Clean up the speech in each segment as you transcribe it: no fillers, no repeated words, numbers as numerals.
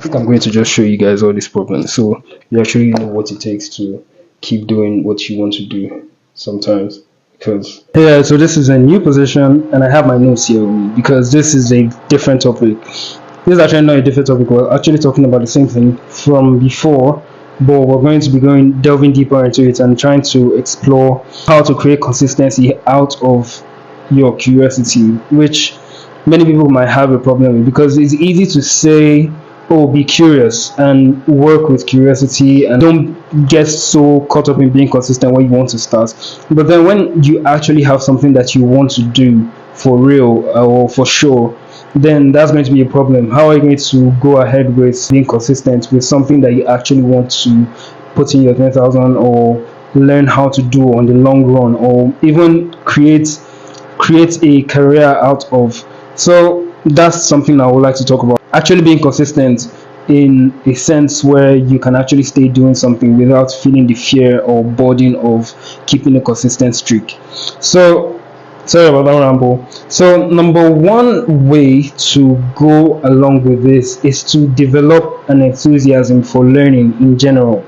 think I'm going to just show you guys all these problems so you actually know what it takes to keep doing what you want to do sometimes. Because yeah, so this is a new position and I have my notes here with me because this is a different topic. This is actually not a different topic. We're actually talking about the same thing from before, but we're going to be delving deeper into it and trying to explore how to create consistency out of your curiosity, which many people might have a problem with because it's easy to say, oh, be curious and work with curiosity and don't get so caught up in being consistent when you want to start. But then when you actually have something that you want to do for real or for sure, then that's going to be a problem. How are you going to go ahead with being consistent with something that you actually want to put in your 10,000 or learn how to do on the long run or even create a career out of? So that's something I would like to talk about. Actually being consistent in a sense where you can actually stay doing something without feeling the fear or burden of keeping a consistent streak. So sorry about that ramble. So number one way to go along with this is to develop an enthusiasm for learning in general.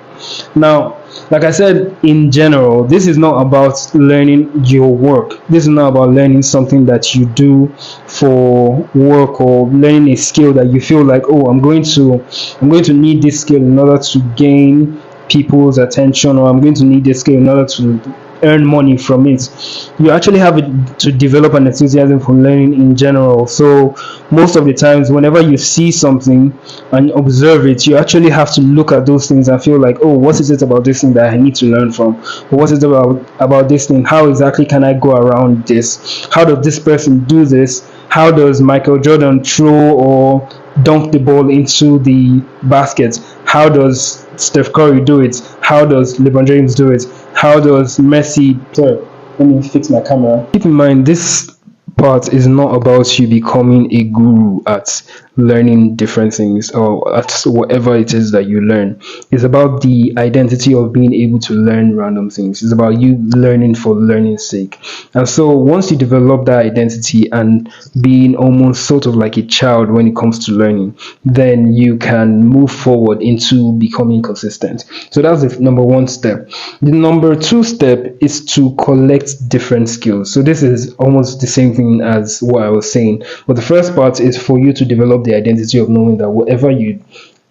Now, like I said, in general, this is not about learning your work. This is not about learning something that you do for work or learning a skill that you feel like, oh, I'm going to need this skill in order to gain people's attention, or I'm going to need this skill in order to earn money from it. You actually have to develop an enthusiasm for learning in general. So most of the times whenever you see something and observe it, you actually have to look at those things and feel like, oh, what is it about this thing that I need to learn from? What is it about this thing? How exactly can I go around this? How does this person do this? How does Michael Jordan throw or dunk the ball into the basket? How does Steph Curry do it? How does LeBron James do it? How does Messi? Sorry, let me fix my camera. Keep in mind, this part is not about you becoming a guru at learning different things or at whatever it is that you learn. It's about the identity of being able to learn random things. It's about you learning for learning's sake. And so once you develop that identity and being almost sort of like a child when it comes to learning, then you can move forward into becoming consistent. So that's the number one step. The number two step is to collect different skills. So this is almost the same thing as what I was saying. But the first part is for you to develop the identity of knowing that whatever you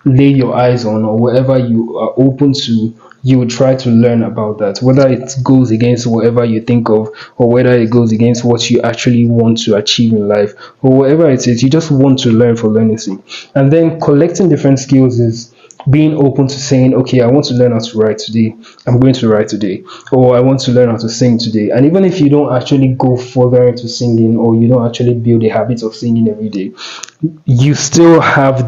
lay your eyes on or whatever you are open to, you will try to learn about that, whether it goes against whatever you think of or whether it goes against what you actually want to achieve in life or whatever it is, you just want to learn for learning's sake. And then collecting different skills is being open to saying, okay, I want to learn how to write today, I'm going to write today, or I want to learn how to sing today. And even if you don't actually go further into singing or you don't actually build a habit of singing every day, you still have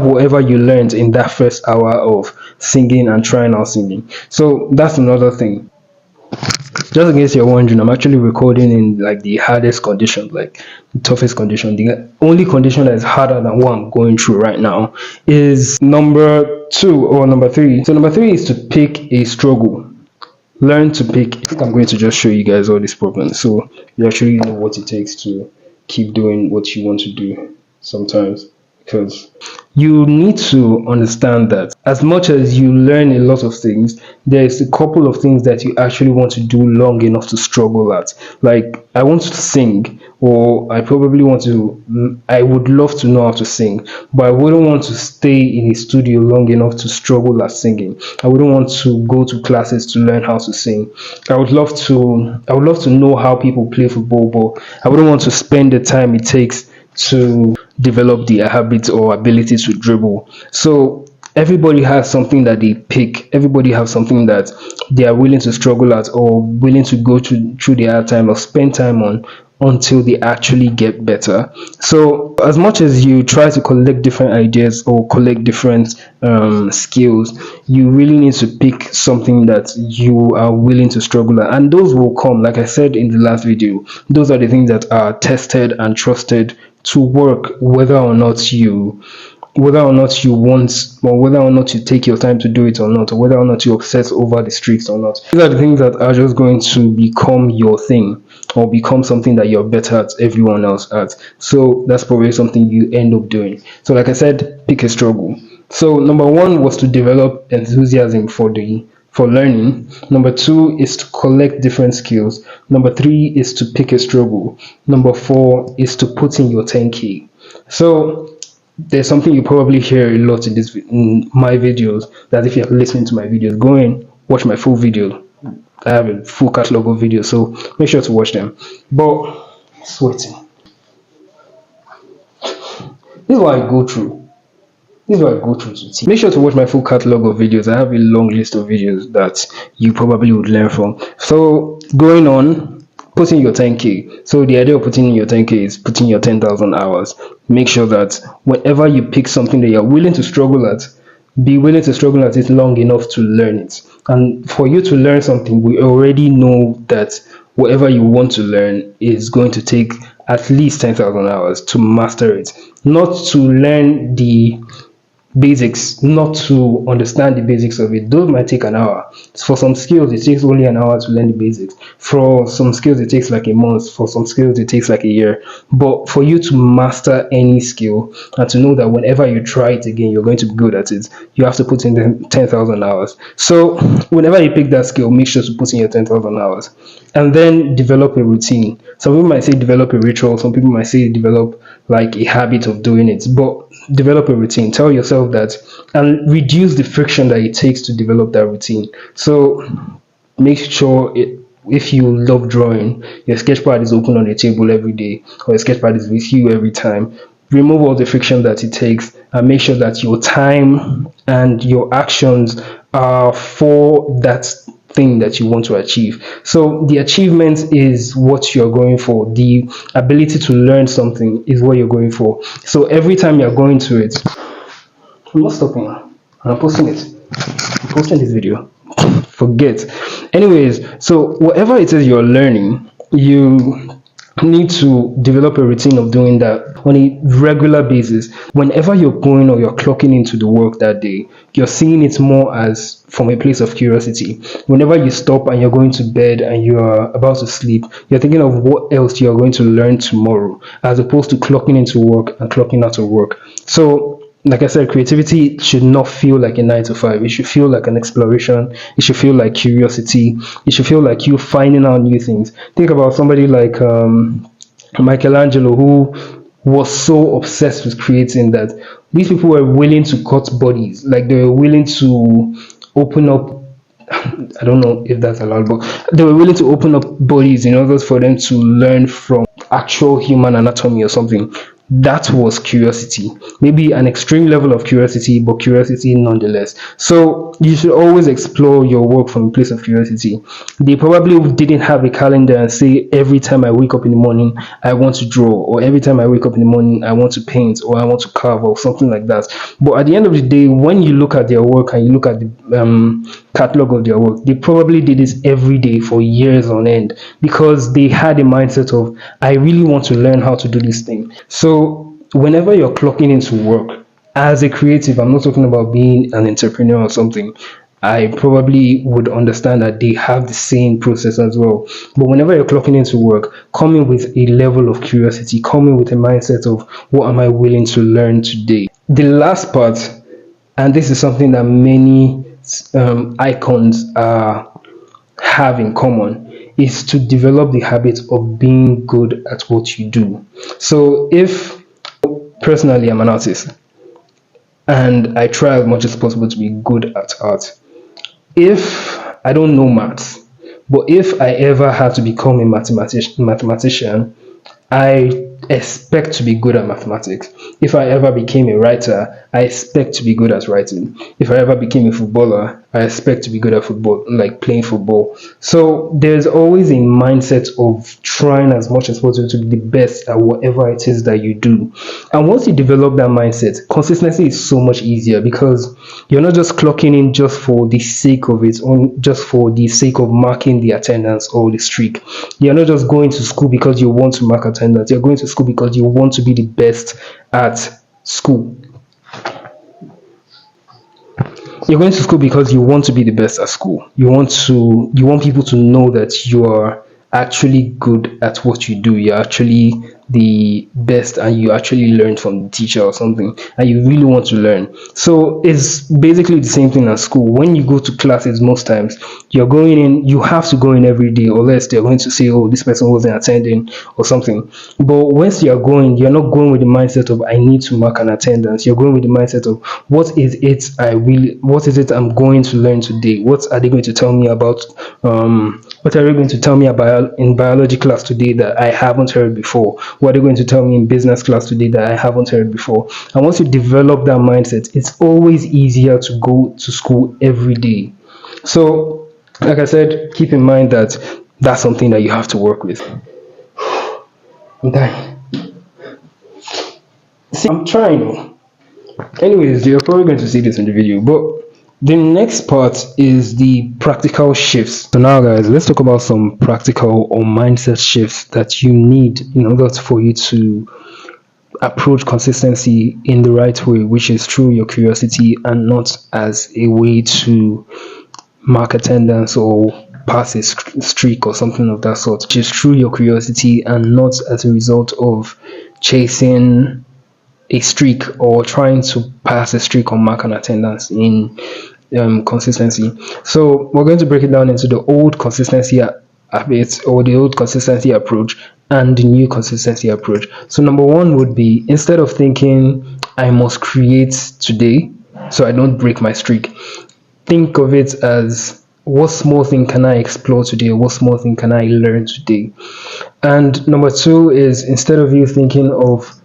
whatever you learned in that first hour of singing and trying out singing. So that's another thing. Just in case you're wondering, I'm actually recording in like the hardest condition, like the toughest condition. The only condition that is harder than what I'm going through right now is number two or number three. So number three is to pick a struggle. Learn to pick. I think I'm going to just show you guys all these problems so you actually know what it takes to keep doing what you want to do sometimes. Because you need to understand that as much as you learn a lot of things, there's a couple of things that you actually want to do long enough to struggle at. Like, I want to sing, or I would love to know how to sing, but I wouldn't want to stay in a studio long enough to struggle at singing. I wouldn't want to go to classes to learn how to sing. I would love to know how people play football, but I wouldn't want to spend the time it takes to develop the habit or ability to dribble. So everybody has something that they pick. Everybody has something that they are willing to struggle at or willing to go through their hard time or spend time on until they actually get better. So as much as you try to collect different ideas or collect different skills, you really need to pick something that you are willing to struggle at, and those will come. Like I said in the last video, those are the things that are tested and trusted to work, whether or not you want, or whether or not you take your time to do it or not, or whether or not you obsess over the streaks or not. These are the things that are just going to become your thing. or become something that you're better at everyone else at. So that's probably something you end up doing. So like I said, pick a struggle. So number one was to develop enthusiasm for learning. Number two is to collect different skills. Number three is to pick a struggle. Number four is to put in your 10K. So there's something you probably hear a lot in my videos, that if you're listening to my videos, go and watch my full video. I have a full catalog of videos, so make sure to watch them. But sweating. This is what I go through. This is what I go through to teach. Make sure to watch my full catalog of videos. I have a long list of videos that you probably would learn from. So going on, putting your 10K. So the idea of putting in your 10K is putting your 10,000 hours. Make sure that whenever you pick something that you're willing to struggle at, be willing to struggle at it long enough to learn it. And for you to learn something, we already know that whatever you want to learn is going to take at least 10,000 hours to master it. Not to learn the basics, not to understand the basics of it. Those might take an hour. For some skills, it takes only an hour to learn the basics. For some skills, it takes like a month. For some skills, it takes like a year. But for you to master any skill and to know that whenever you try it again, you're going to be good at it, you have to put in the 10,000 hours. So whenever you pick that skill, make sure to put in your 10,000 hours. And then develop a routine. Some people might say develop a ritual. Some people might say develop like a habit of doing it. But develop a routine. Tell yourself that, and reduce the friction that it takes to develop that routine. So make sure if you love drawing, your sketchpad is open on your table every day, or your sketchpad is with you every time. Remove all the friction that it takes, and make sure that your time and your actions are for that thing that you want to achieve. So the achievement is what you're going for. The ability to learn something is what you're going for. So every time you're going to it, I'm not stopping. I'm posting it. I'm posting this video. Forget. Anyways, so whatever it is you're learning, you need to develop a routine of doing that on a regular basis. Whenever you're going or you're clocking into the work that day, you're seeing it more as from a place of curiosity. Whenever you stop and you're going to bed and you're about to sleep, you're thinking of what else you're going to learn tomorrow, as opposed to clocking into work and clocking out of work. So like I said, creativity should not feel like a 9 to 5. It should feel like an exploration. It should feel like curiosity. It should feel like you finding out new things. Think about somebody like Michelangelo, who was so obsessed with creating that these people were willing to cut bodies. Like they were willing to open up, I don't know if that's allowed, but they were willing to open up bodies in order for them to learn from actual human anatomy or something. That was curiosity. Maybe an extreme level of curiosity, but curiosity nonetheless. So you should always explore your work from a place of curiosity. They probably didn't have a calendar and say every time I wake up in the morning I want to draw, or every time I wake up in the morning I want to paint, or I want to carve, or something like that. But at the end of the day, when you look at their work and you look at the catalog of their work, they probably did it every day for years on end, because they had a mindset of, I really want to learn how to do this thing. So whenever you're clocking into work as a creative, I'm not talking about being an entrepreneur or something, I probably would understand that they have the same process as well. But whenever you're clocking into work, coming with a level of curiosity, coming with a mindset of, what am I willing to learn today? The last part, and this is something that many icons have in common, is to develop the habit of being good at what you do. So if personally I'm an artist and I try as much as possible to be good at art, if I don't know maths, but if I ever had to become a mathematician, I expect to be good at mathematics. If I ever became a writer, I expect to be good at writing. If I ever became a footballer, I expect to be good at football, like playing football. So there's always a mindset of trying as much as possible to be the best at whatever it is that you do. And once you develop that mindset, consistency is so much easier, because you're not just clocking in just for the sake of it, or just for the sake of marking the attendance or the streak. You're not just going to school because you want to mark attendance. You're going to school because you want to be the best at school. You're going to school because you want to be the best at school. You want people to know that you are actually good at what you do. You're actually the best and you actually learn from the teacher or something and you really want to learn. So it's basically the same thing at school. When you go to classes, most times you're going in, you have to go in every day, or else they're going to say, oh, this person wasn't attending or something. But once you're going, you're not going with the mindset of I need to mark an attendance. You're going with the mindset of what is it I'm going to learn today? What are they going to tell me about what are they going to tell me about in biology class today that I haven't heard before? What are they going to tell me in business class today that I haven't heard before? And once you develop that mindset, it's always easier to go to school every day. So, like I said, keep in mind that that's something that you have to work with. I'm dying. See, I'm trying. Anyways, you're probably going to see this in the video, but the next part is the practical shifts. So now, guys, let's talk about some practical or mindset shifts that you need in order for you to approach consistency in the right way, which is through your curiosity and not as a way to mark attendance or pass a streak or something of that sort, which is through your curiosity and not as a result of chasing a streak or trying to pass a streak or mark an attendance in consistency. So we're going to break it down into the old consistency habits or the old consistency approach and the new consistency approach. So number one would be, instead of thinking I must create today so I don't break my streak, think of it as what small thing can I explore today? What small thing can I learn today? And number two is, instead of you thinking of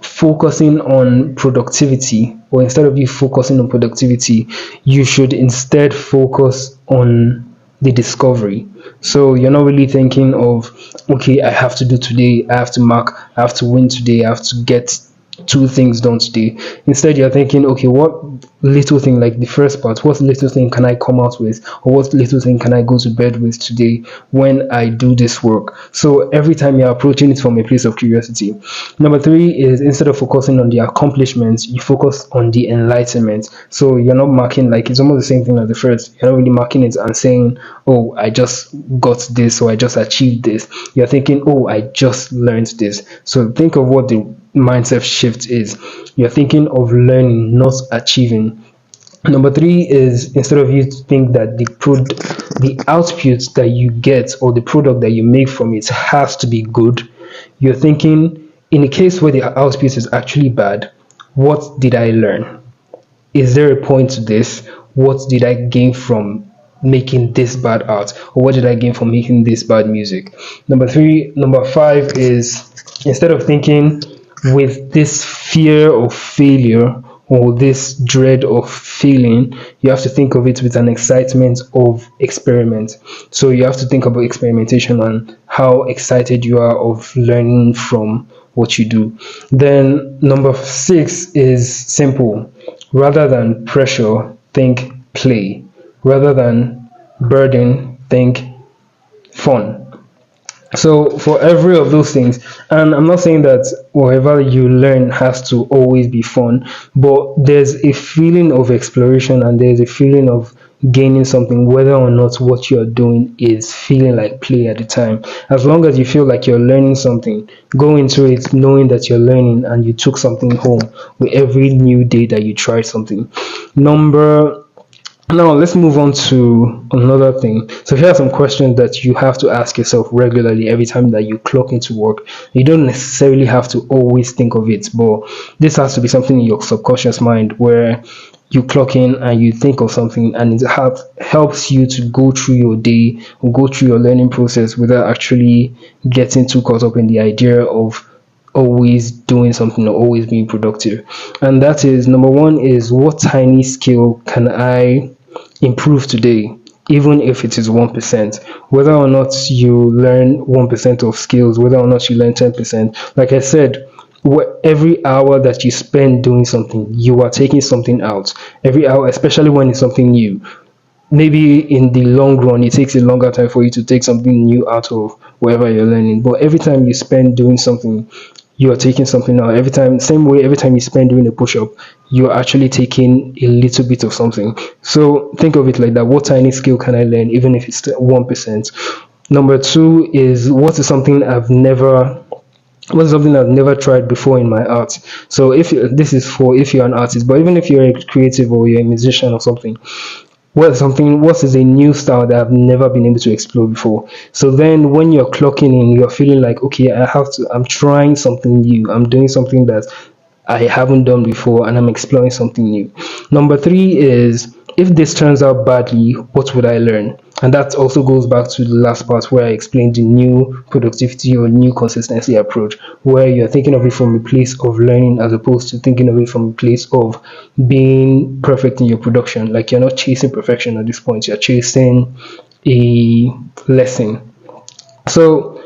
focusing on productivity, or instead of you focusing on productivity, you should instead focus on the discovery. So you're not really thinking of, okay, I have to do today, I have to mark, I have to win today, I have to get two things done today. Instead, you're thinking, okay, what little thing, like the first part, what little thing can I come out with, or what little thing can I go to bed with today when I do this work? So every time you're approaching it from a place of curiosity. Number three is, instead of focusing on the accomplishments, you focus on the enlightenment. So you're not marking, like, it's almost the same thing as the first. You're not really marking it and saying, oh, I just got this, or I just achieved this. You're thinking, oh, I just learned this. So think of what the mindset shift is. You're thinking of learning, not achieving. Number three is, instead of you think that the output that you get or the product that you make from it has to be good, you're thinking, in a case where the output is actually bad, what did I learn? Is there a point to this? What did I gain from making this bad art, or what did I gain from making this bad music? Number five is, instead of thinking with this fear of failure or this dread of failing, you have to think of it with an excitement of experiment. So you have to think about experimentation and how excited you are of learning from what you do. Then number six is simple. Rather than pressure, think play. Rather than burden, think fun. So for every of those things, and I'm not saying that whatever you learn has to always be fun, but there's a feeling of exploration and there's a feeling of gaining something, whether or not what you're doing is feeling like play at the time. As long as you feel like you're learning something, go into it knowing that you're learning and you took something home with every new day that you try something. Now let's move on to another thing. So here are some questions that you have to ask yourself regularly every time that you clock into work. You don't necessarily have to always think of it, but this has to be something in your subconscious mind where you clock in and you think of something, and it helps you to go through your day or go through your learning process without actually getting too caught up in the idea of always doing something or always being productive. And that is, number one is, what tiny skill can I improve today, even if it is 1%? Whether or not you learn 1% of skills, whether or not you learn 10%, like I said, every hour that you spend doing something, you are taking something out. Every hour, especially when it's something new. Maybe in the long run, it takes a longer time for you to take something new out of wherever you're learning. But every time you spend doing something, you are taking something out. Every time, same way, every time you spend doing a push-up, you are actually taking a little bit of something. So think of it like that. What tiny skill can I learn, even if it's 1%? Number two is what's something I've never tried before in my art. So this is for if you're an artist, but even if you're a creative or you're a musician or something, what is a new style that I've never been able to explore before. So then when you're clocking in, you're feeling like, okay, I'm trying something new, I'm doing something that I haven't done before, and I'm exploring something new. Number three is, if this turns out badly, what would I learn? And that also goes back to the last part where I explained the new productivity or new consistency approach, where you're thinking of it from a place of learning as opposed to thinking of it from a place of being perfect in your production. Like, you're not chasing perfection at this point, you're chasing a lesson. So,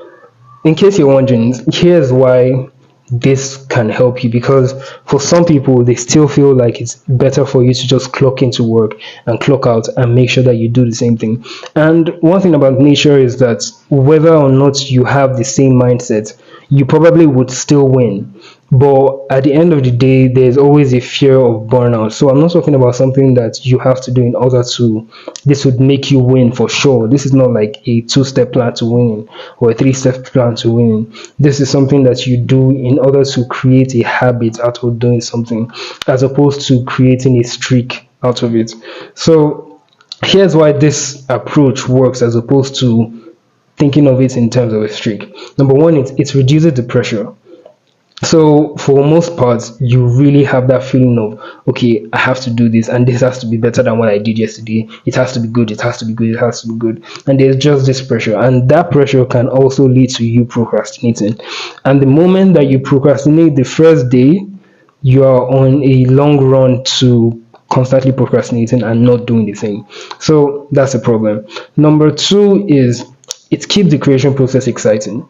in case you're wondering, here's why this can help you, because for some people they still feel like it's better for you to just clock into work and clock out and make sure that you do the same thing. And one thing about nature is that whether or not you have the same mindset, you probably would still win. But at the end of the day, there's always a fear of burnout. So I'm not talking about something that you have to do in order to, this would make you win for sure. This is not like a two-step plan to winning or a three-step plan to winning. This is something that you do in order to create a habit out of doing something, as opposed to creating a streak out of it. So here's why this approach works as opposed to thinking of it in terms of a streak. Number one, it reduces the pressure. So for most parts, you really have that feeling of, okay, I have to do this, and this has to be better than what I did yesterday. It has to be good, it has to be good, it has to be good. And there's just this pressure, and that pressure can also lead to you procrastinating. And the moment that you procrastinate the first day, you are on a long run to constantly procrastinating and not doing the thing. So that's a problem. Number two is, it keeps the creation process exciting.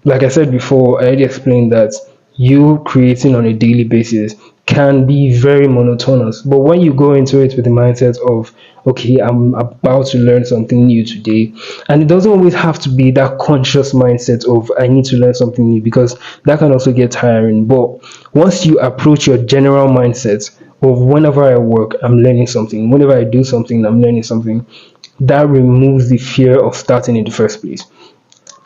Like I said before, I already explained that you creating on a daily basis can be very monotonous. But when you go into it with the mindset of, okay, I'm about to learn something new today, and it doesn't always have to be that conscious mindset of, I need to learn something new, because that can also get tiring. But once you approach your general mindset of, whenever I work, I'm learning something, whenever I do something, I'm learning something, that removes the fear of starting in the first place.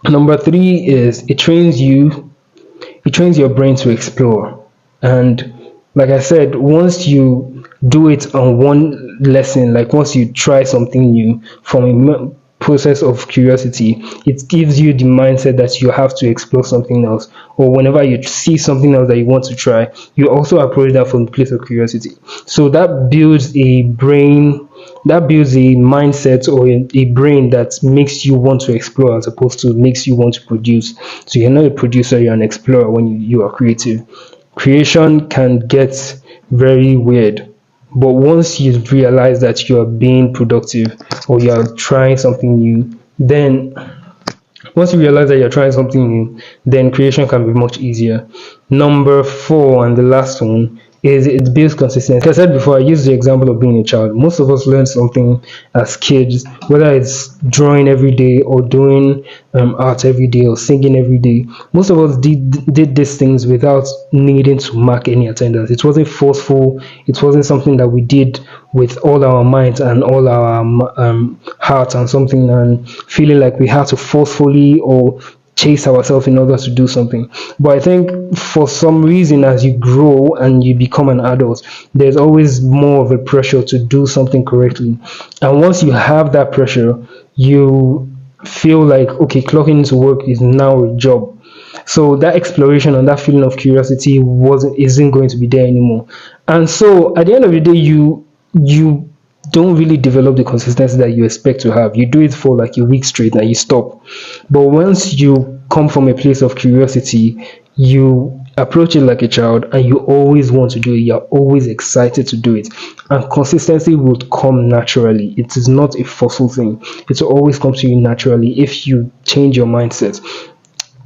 Number three is, it trains your brain to explore. And like I said, once you do it on one lesson, like once you try something new from a process of curiosity, it gives you the mindset that you have to explore something else. Or whenever you see something else that you want to try, you also approach that from the place of curiosity. So that builds a mindset or a brain that makes you want to explore as opposed to makes you want to produce. So you're not a producer, you're an explorer when you are creative. Creation can get very weird, but once you realize that you're being productive or you're trying something new, then once you realize that you're trying something new, then creation can be much easier. Number four, and the last one, is it builds consistency. Like I said before, I used the example of being a child. Most of us learn something as kids, whether it's drawing every day or doing art every day or singing every day. Most of us did these things without needing to mark any attendance. It wasn't forceful. It wasn't something that we did with all our minds and all our heart and something, and feeling like we had to forcefully or chase ourselves in order to do something. But I think for some reason, as you grow and you become an adult, there's always more of a pressure to do something correctly. And once you have that pressure, you feel like, okay, clocking into work is now a job. So that exploration and that feeling of curiosity wasn't isn't going to be there anymore. And so at the end of the day, you don't really develop the consistency that you expect to have. You do it for like a week straight and you stop. But once you come from a place of curiosity, you approach it like a child and you always want to do it. You're always excited to do it. And consistency will come naturally. It is not a forceful thing. It will always come to you naturally if you change your mindset.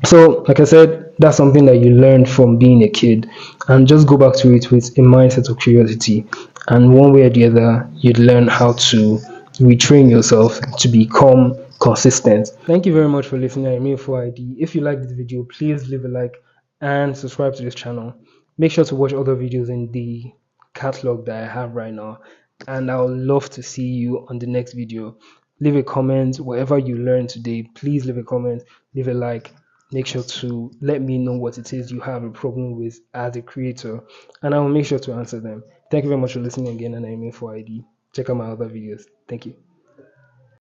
So, like I said, that's something that you learned from being a kid, and just go back to it with a mindset of curiosity. And one way or the other, you'd learn how to retrain yourself to become consistent. Thank you very much for listening. I'm Info ID. If you like this video, please leave a like and subscribe to this channel. Make sure to watch other videos in the catalog that I have right now, and I would love to see you on the next video. leave a comment. Whatever you learned today, please leave a comment, leave a like. Make sure to let me know what it is you have a problem with as a creator, and I will make sure to answer them. Thank you very much for listening again, and I'm in for ID. Check out my other videos. Thank you.